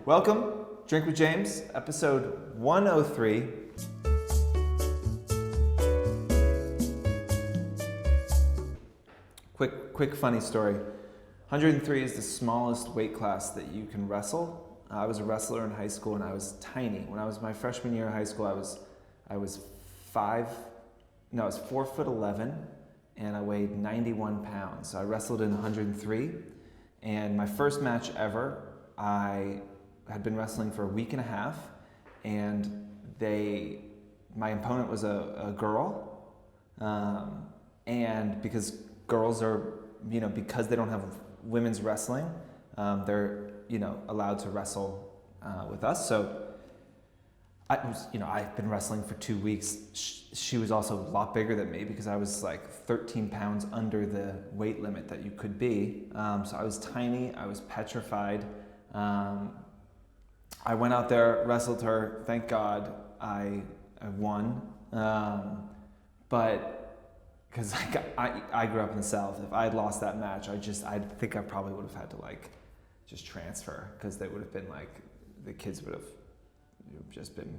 Welcome, Drink with James, episode 103. Quick funny story. 103 is the smallest weight class that you can wrestle. I was a wrestler in high school and I was tiny. When I was my freshman year of high school, I was 4'11" and I weighed 91 pounds. So I wrestled in 103, and my first match ever, I had been wrestling for a week and a half, and my opponent was a girl, and because girls are, because they don't have women's wrestling, they're, allowed to wrestle with us. So I've been wrestling for 2 weeks. She was also a lot bigger than me because I was like 13 pounds under the weight limit that you could be. So I was tiny, I was petrified. I went out there, wrestled her. Thank God I won. But because I grew up in the South, if I had lost that match, I think I probably would have had to just transfer, because they would have been the kids would have just been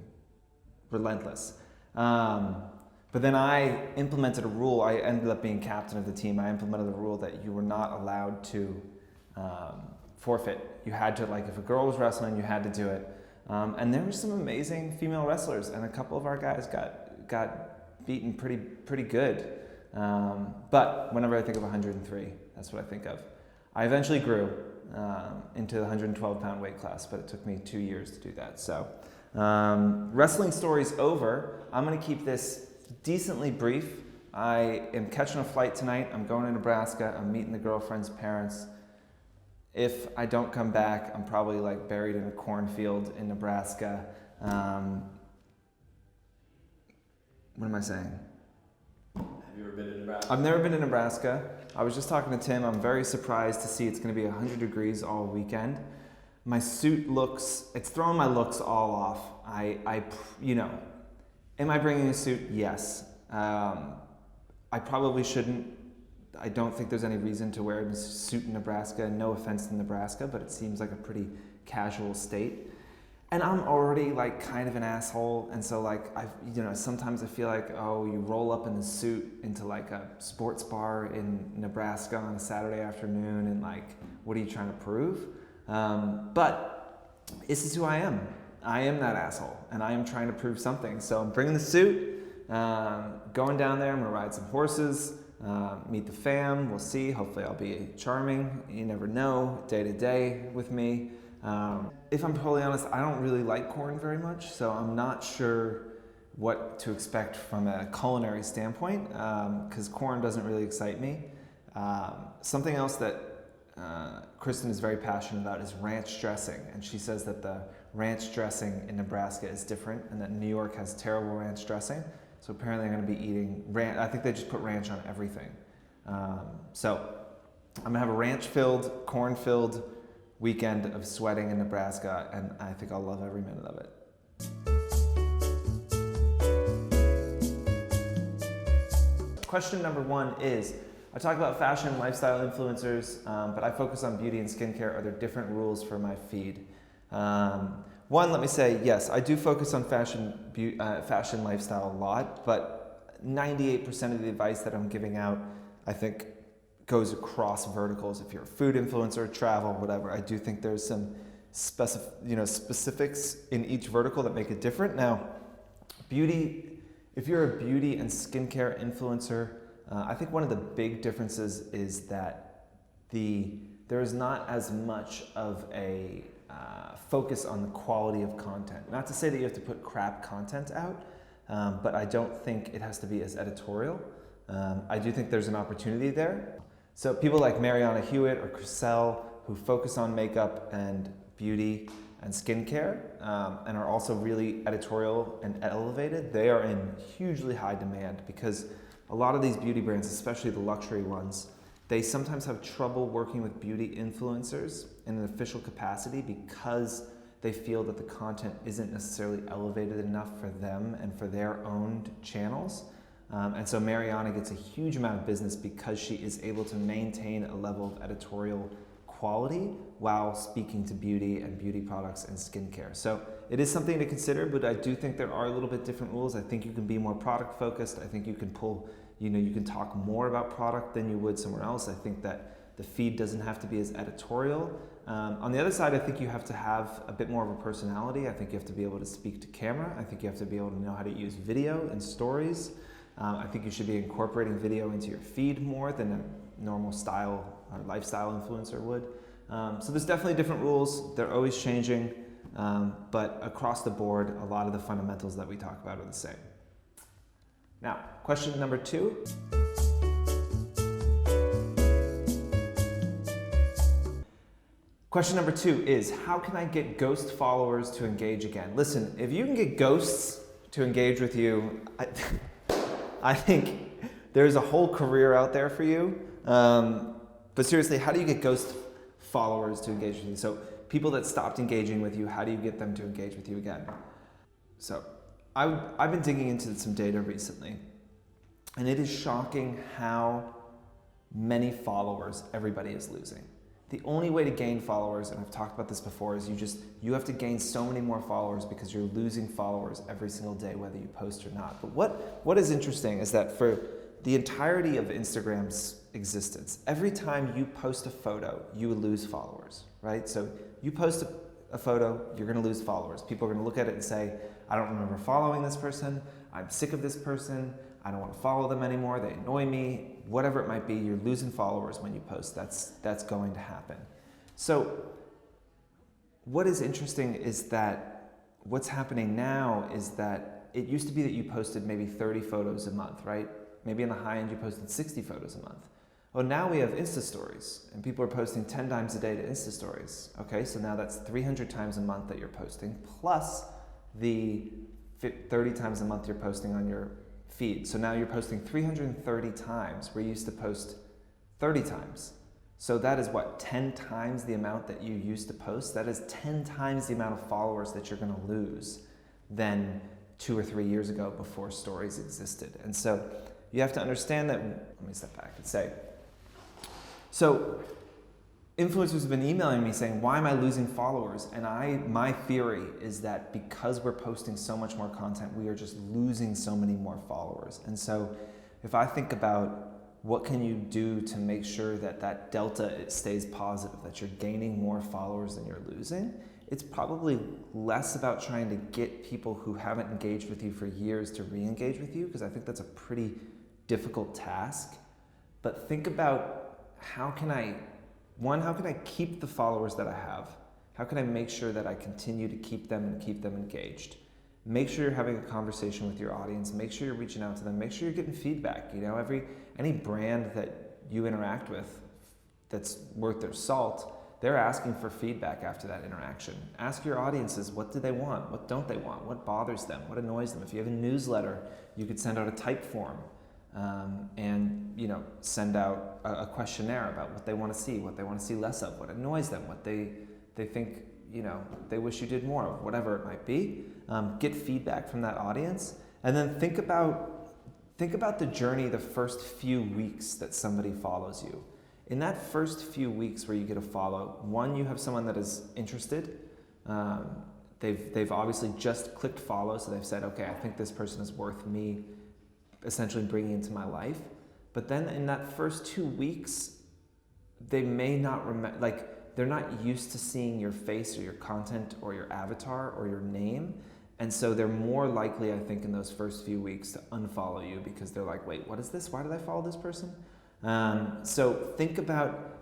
relentless. But then I implemented a rule. I ended up being captain of the team. I implemented a rule that you were not allowed to forfeit. You had to, if a girl was wrestling, you had to do it. And there were some amazing female wrestlers, and a couple of our guys got beaten pretty good. But whenever I think of 103, that's what I think of. I eventually grew into the 112-pound weight class, but it took me 2 years to do that. So wrestling story's over. I'm going to keep this decently brief. I am catching a flight tonight. I'm going to Nebraska. I'm meeting the girlfriend's parents. If I don't come back, I'm probably buried in a cornfield in Nebraska. What am I saying? Have you ever been to Nebraska? I've never been to Nebraska. I was just talking to Tim. I'm very surprised to see it's going to be 100 degrees all weekend. My suit it's throwing my looks all off. Am I bringing a suit? Yes. I probably shouldn't. I don't think there's any reason to wear a suit in Nebraska. No offense to Nebraska, but it seems like a pretty casual state. And I'm already kind of an asshole, and so sometimes I feel you roll up in the suit into a sports bar in Nebraska on a Saturday afternoon, and what are you trying to prove? But this is who I am. I am that asshole, and I am trying to prove something. So I'm bringing the suit, going down there. I'm gonna ride some horses, meet the fam. We'll see. Hopefully I'll be charming. You never know, day to day with me. If I'm totally honest, I don't really like corn very much, so I'm not sure what to expect from a culinary standpoint, because corn doesn't really excite me. Something else that Kristen is very passionate about is ranch dressing, and she says that the ranch dressing in Nebraska is different, and that New York has terrible ranch dressing. So apparently I'm going to be eating ranch. I think they just put ranch on everything. So I'm going to have a ranch-filled, corn-filled weekend of sweating in Nebraska, and I think I'll love every minute of it. Question number 1 is, I talk about fashion and lifestyle influencers, but I focus on beauty and skincare. Are there different rules for my feed? One, let me say, yes, I do focus on fashion lifestyle a lot, but 98% of the advice that I'm giving out, I think, goes across verticals. If you're a food influencer, travel, whatever, I do think there's some specifics in each vertical that make it different. Now, beauty, if you're a beauty and skincare influencer, I think one of the big differences is that there is not as much of a focus on the quality of content. Not to say that you have to put crap content out, but I don't think it has to be as editorial. I do think there's an opportunity there. So people like Mariana Hewitt or Chriselle, who focus on makeup and beauty and skincare, and are also really editorial and elevated, they are in hugely high demand, because a lot of these beauty brands, especially the luxury ones, they sometimes have trouble working with beauty influencers in an official capacity because they feel that the content isn't necessarily elevated enough for them and for their owned channels. And so Mariana gets a huge amount of business because she is able to maintain a level of editorial quality while speaking to beauty and beauty products and skincare. So it is something to consider, but I do think there are a little bit different rules. I think you can be more product focused. I think you can you can talk more about product than you would somewhere else. I think that the feed doesn't have to be as editorial. On the other side, I think you have to have a bit more of a personality. I think you have to be able to speak to camera. I think you have to be able to know how to use video and stories. I think you should be incorporating video into your feed more than a normal style or lifestyle influencer would. So there's definitely different rules. They're always changing, but across the board, a lot of the fundamentals that we talk about are the same. Now, question number 2. Question number 2 is, how can I get ghost followers to engage again? Listen, if you can get ghosts to engage with you, I think there's a whole career out there for you. But seriously, how do you get ghost followers to engage with you? So people that stopped engaging with you, how do you get them to engage with you again? So I've been digging into some data recently, and it is shocking how many followers everybody is losing. The only way to gain followers, and I've talked about this before, is you have to gain so many more followers because you're losing followers every single day, whether you post or not. But what is interesting is that for the entirety of Instagram's existence, every time you post a photo, you lose followers, right? So you post a photo, you're gonna lose followers. People are gonna look at it and say, I don't remember following this person, I'm sick of this person, I don't wanna follow them anymore, they annoy me, whatever it might be, you're losing followers when you post. That's going to happen. So what is interesting is that what's happening now is that it used to be that you posted maybe 30 photos a month, right? Maybe on the high end you posted 60 photos a month. Well, now we have Insta stories, and people are posting 10 times a day to Insta stories. Okay, so now that's 300 times a month that you're posting, plus the 30 times a month you're posting on your feed. So now you're posting 330 times where you used to post 30 times. So that is what, 10 times the amount that you used to post? That is 10 times the amount of followers that you're gonna lose than 2 or 3 years ago before stories existed. And so you have to understand that, let me step back and say, so influencers have been emailing me saying, why am I losing followers? And my theory is that because we're posting so much more content, we are just losing so many more followers. And so if I think about what can you do to make sure that that delta it stays positive, that you're gaining more followers than you're losing, it's probably less about trying to get people who haven't engaged with you for years to re-engage with you, because I think that's a pretty difficult task. But think about how can I keep the followers that I have? How can I make sure that I continue to keep them and keep them engaged? Make sure you're having a conversation with your audience. Make sure you're reaching out to them. Make sure you're getting feedback. You know, any brand that you interact with that's worth their salt, they're asking for feedback after that interaction. Ask your audiences, what do they want? What don't they want? What bothers them? What annoys them? If you have a newsletter, you could send out a type form. And send out a questionnaire about what they want to see, what they want to see less of, what annoys them, what they think they wish you did more of, whatever it might be. Get feedback from that audience, and then think about the journey, the first few weeks that somebody follows you. In that first few weeks where you get a follow, one, you have someone that is interested. They've obviously just clicked follow, so they've said, okay, I think this person is worth me essentially bringing into my life. But then in that first 2 weeks, they may not remember, they're not used to seeing your face or your content or your avatar or your name. And so they're more likely, I think, in those first few weeks to unfollow you because they're like, wait, what is this? Why did I follow this person? So think about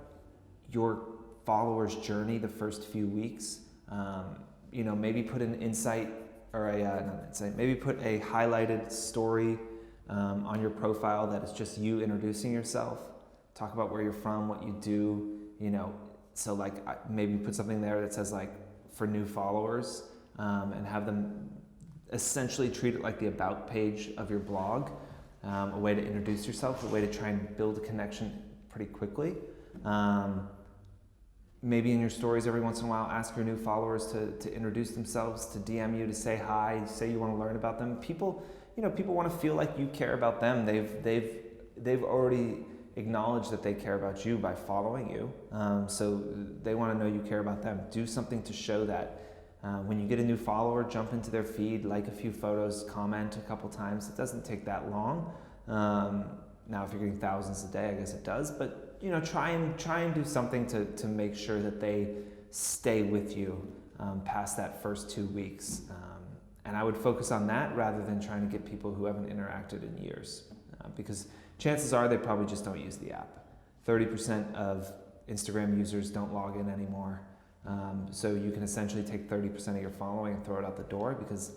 your followers' journey the first few weeks. Maybe put an insight or maybe put a highlighted story on your profile that is just you introducing yourself. Talk about where you're from, what you do, so maybe put something there that says for new followers, and have them essentially treat it like the about page of your blog, a way to introduce yourself, a way to try and build a connection pretty quickly. Maybe in your stories every once in a while, ask your new followers to introduce themselves, to DM you, to say hi, say you want to learn about them. People want to feel like you care about them. They've already acknowledge that they care about you by following you. So they want to know you care about them. Do something to show that. When you get a new follower, jump into their feed, like a few photos, comment a couple times. It doesn't take that long. Now, if you're getting thousands a day, I guess it does. But try and do something to make sure that they stay with you past that first 2 weeks. And I would focus on that rather than trying to get people who haven't interacted in years, because chances are they probably just don't use the app. 30% of Instagram users don't log in anymore. So you can essentially take 30% of your following and throw it out the door because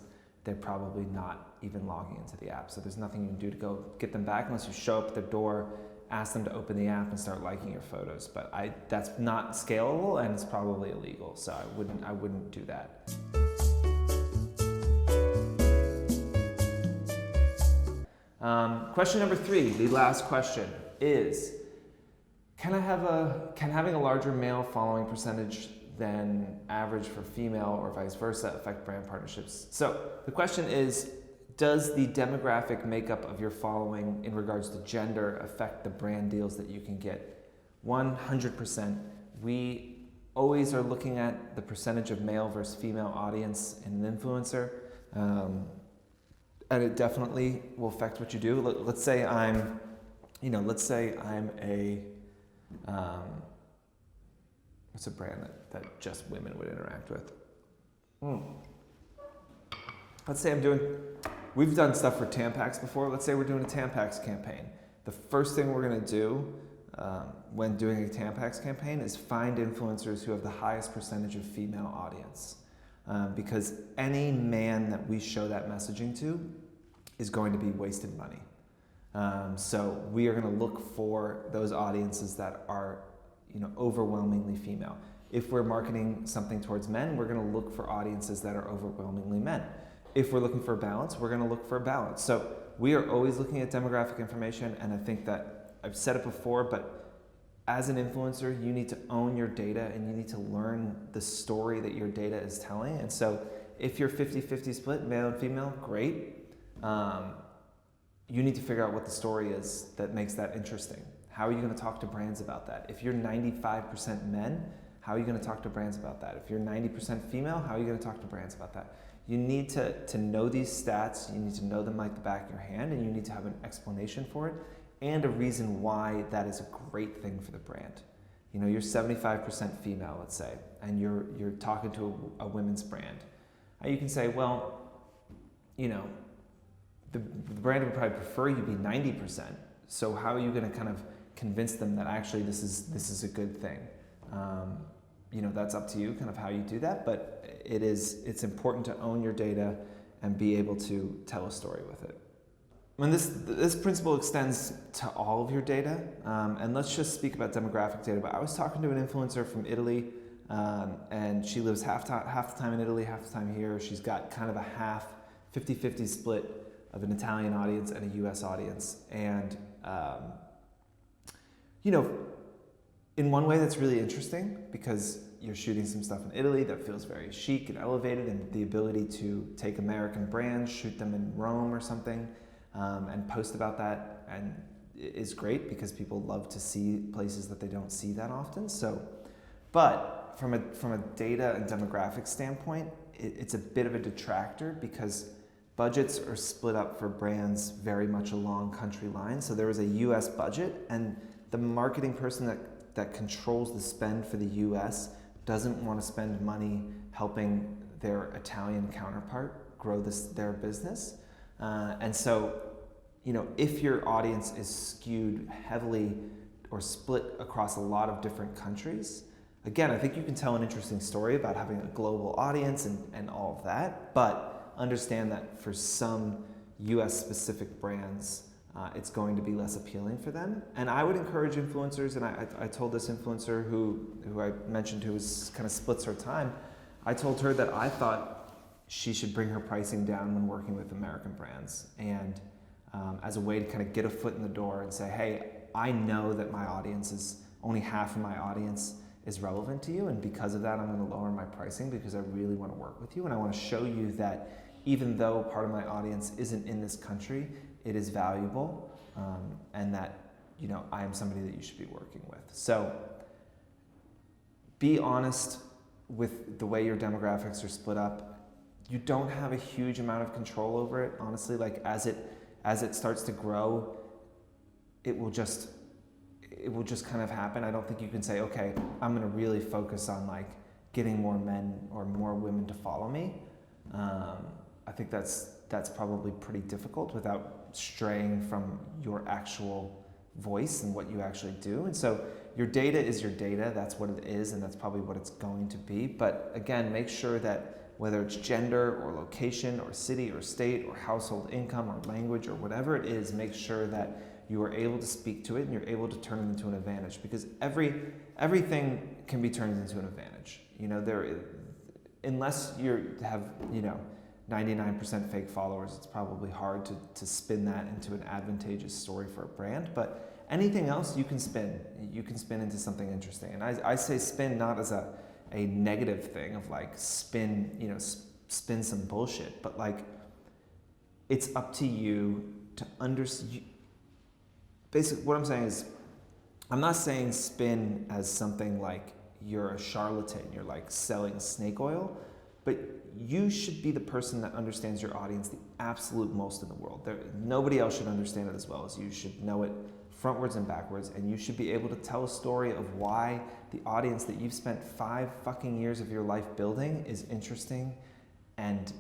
they're probably not even logging into the app. So there's nothing you can do to go get them back unless you show up at their door, ask them to open the app and start liking your photos. But that's not scalable and it's probably illegal. So I wouldn't do that. Question number 3, the last question is, can having a larger male following percentage than average for female or vice versa affect brand partnerships? So the question is, does the demographic makeup of your following in regards to gender affect the brand deals that you can get? 100%. We always are looking at the percentage of male versus female audience in an influencer. And it definitely will affect what you do. Let's say I'm a, what's a brand that just women would interact with? Let's say we've done stuff for Tampax before. Let's say we're doing a Tampax campaign. The first thing we're gonna do when doing a Tampax campaign is find influencers who have the highest percentage of female audience. Because any man that we show that messaging to is going to be wasted money. So we are going to look for those audiences that are, overwhelmingly female. If we're marketing something towards men, we're going to look for audiences that are overwhelmingly men. If we're looking for a balance, we're going to look for a balance. So we are always looking at demographic information, and I think that I've said it before, but as an influencer, you need to own your data and you need to learn the story that your data is telling. And so if you're 50-50 split, male and female, great. You need to figure out what the story is that makes that interesting. How are you going to talk to brands about that? If you're 95% men, how are you going to talk to brands about that? If you're 90% female, how are you going to talk to brands about that? You need to know these stats, you need to know them like the back of your hand, and you need to have an explanation for it and a reason why that is a great thing for the brand. You're 75% female, let's say, and you're talking to a women's brand. You can say, well, the brand would probably prefer you be 90%. So how are you going to kind of convince them that actually this is a good thing? That's up to you, kind of how you do that. But it's important to own your data and be able to tell a story with it. And this principle extends to all of your data. And let's just speak about demographic data. But I was talking to an influencer from Italy, and she lives half the time in Italy, half the time here. She's got kind of a 50-50 split of an Italian audience and a US audience. And, in one way that's really interesting because you're shooting some stuff in Italy that feels very chic and elevated, and the ability to take American brands, shoot them in Rome or something, and post about that and is great because people love to see places that they don't see that often. So, but from a data and demographic standpoint, it's a bit of a detractor because budgets are split up for brands very much along country lines. So there was a US budget, and the marketing person that controls the spend for the US doesn't want to spend money helping their Italian counterpart grow their business. And so, if your audience is skewed heavily or split across a lot of different countries, again, I think you can tell an interesting story about having a global audience and all of that, but understand that for some US specific brands, it's going to be less appealing for them. And I would encourage influencers, and I told this influencer who I mentioned who kind of splits her time, I told her that I thought she should bring her pricing down when working with American brands. And as a way to kind of get a foot in the door and say, hey, I know that my audience is, only half of my audience is relevant to you, and because of that, I'm going to lower my pricing because I really want to work with you, and I want to show you that even though part of my audience isn't in this country, it is valuable, and that I am somebody that you should be working with. So be honest with the way your demographics are split up. You don't have a huge amount of control over it, honestly. Like as it starts to grow, it will just kind of happen. I don't think you can say, okay, I'm going to really focus on like getting more men or more women to follow me. I think that's probably pretty difficult without straying from your actual voice and what you actually do. And so your data is your data. That's what it is, and that's probably what it's going to be. But again, make sure that whether it's gender or location or city or state or household income or language or whatever it is, make sure that you are able to speak to it and you're able to turn it into an advantage, because everything can be turned into an advantage. Unless you have 99% fake followers, it's probably hard to spin that into an advantageous story for a brand. But anything else you can spin into something interesting. And I say spin not as a negative thing of like spin some bullshit, but like it's up to you to understand. Basically, what I'm saying is, I'm not saying spin as something like you're a charlatan, you're like selling snake oil, but you should be the person that understands your audience the absolute most in the world. Nobody else should understand it as well as you. Should know it frontwards and backwards, and you should be able to tell a story of why the audience that you've spent 5 fucking years of your life building is interesting and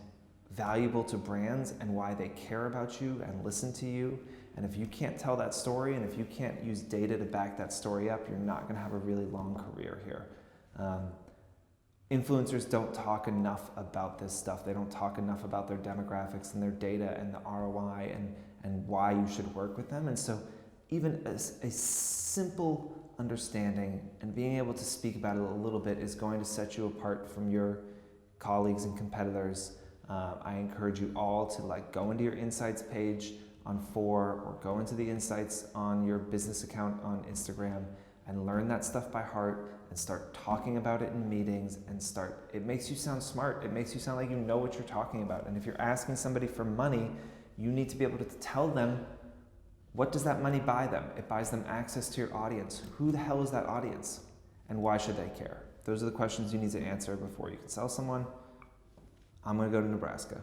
valuable to brands, and why they care about you and listen to you. And if you can't tell that story, and if you can't use data to back that story up, you're not going to have a really long career here. Influencers don't talk enough about this stuff. They don't talk enough about their demographics and their data and the ROI and why you should work with them. And so even a simple understanding and being able to speak about it a little bit is going to set you apart from your colleagues and competitors. I encourage you all to like go into your insights page on Fohr, or go into the insights on your business account on Instagram and learn that stuff by heart and start talking about it in meetings it makes you sound smart. It makes you sound like you know what you're talking about. And if you're asking somebody for money, you need to be able to tell them, what does that money buy them? It buys them access to your audience. Who the hell is that audience? And why should they care? Those are the questions you need to answer before you can sell someone. I'm going to go to Nebraska.